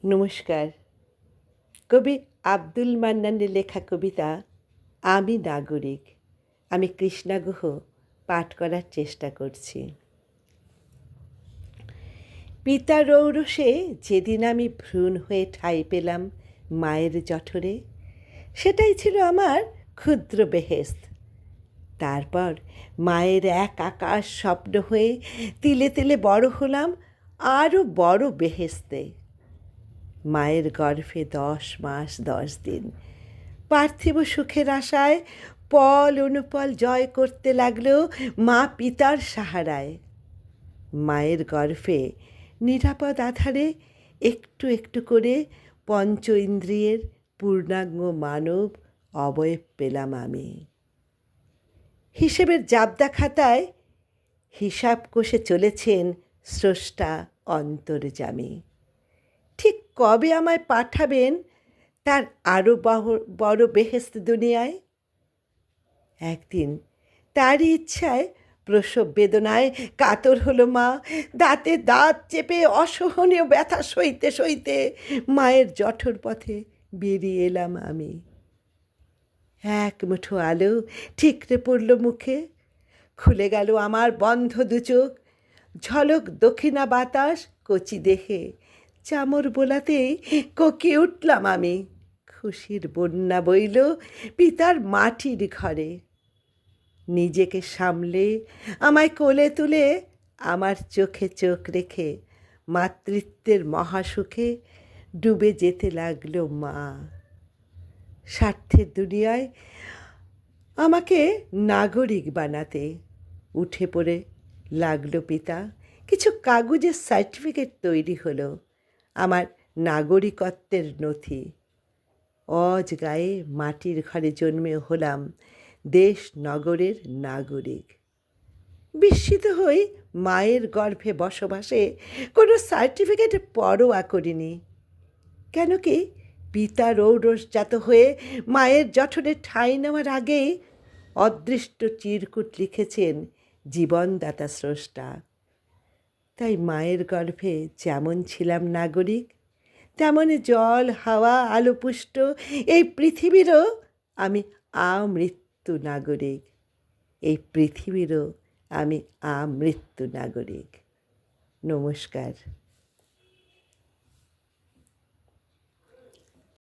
নমস্কার। কবি আব্দুল মান্নানের লেখা কবিতা আমি নাগরিক, আমি কৃষ্ণা গুহ পাঠ করার চেষ্টা করছি। পিতার ঔরসে যেদিন আমি ভ্রূণ হয়ে ঠাঁই পেলাম মায়ের জঠরে, সেটাই ছিল আমার ক্ষুদ্র বেহেশত। তারপর মায়ের এক আকাশ স্বপ্ন হয়ে তিলে তিলে বড় হলাম আরও বড় বেহেশতে। মায়ের গর্ভে 10 মাস 10 দিন পার্থিব সুখের আশায় পল অনুপল জয় করতে লাগলো মা পিতার সাহারায়। মায়ের গর্ভে নিরাপদ আধারে একটু একটু করে পঞ্চ ইন্দ্রিয়ের পূর্ণাঙ্গ মানব অবয়ব পেলাম আমি। হিসেবের জাবদা খাতায় হিসাব কষে চলেছেন স্রষ্টা অন্তর্যামী। ঠিক কবে আমায় পাঠাবেন তার আরও বড় বেহেশত দুনিয়ায়? একদিন তারই ইচ্ছায় প্রসব বেদনায় কাতর হলো মা, দাঁতে দাঁত চেপে অসহনীয় ব্যথা সইতে সইতে মায়ের জঠর পথে বেরিয়ে এলাম আমি। এক মুঠো আলো ঠিকরে পড়ল মুখে, খুলে গেল আমার বন্ধ দুচোখ। ঝলক দক্ষিণা বাতাস কচি দেহে চামর বোলাতেই কোকিয়ে উঠলাম আমি। খুশির বন্যা বইল পিতার মাটির ঘরে। নিজেকে সামলে আমায় কোলে তুলে আমার চোখে চোখ রেখে মাতৃত্বের মহাসুখে ডুবে যেতে লাগলো মা। স্বার্থের দুনিয়ায় আমাকে নাগরিক বানাতে উঠে পড়ে লাগলো পিতা। কিছু কাগজের সার্টিফিকেট তৈরি হলো, আমার নাগরিকত্বের নথি। অজ গায়ে মাটির ঘরে জন্মে হলাম দেশ নগরের নাগরিক। বিস্মিত হই মায়ের গর্ভে বসবাসে কোনো সার্টিফিকেট পরোয়া করিনি। কেন কি পিতার ঔরসজাত হয়ে মায়ের জঠরে ঠাঁই নেওয়ার আগেই অদৃষ্ট চিরকুট লিখেছেন জীবনদাতা স্রষ্টা। তাই মায়ের গর্ভে যেমন ছিলাম নাগরিক, তেমনি জল হাওয়া আলোপুষ্ট এই পৃথিবীরও আমি আমৃত্যু নাগরিক। এই পৃথিবীরও আমি আমৃত্যু নাগরিক। নমস্কার।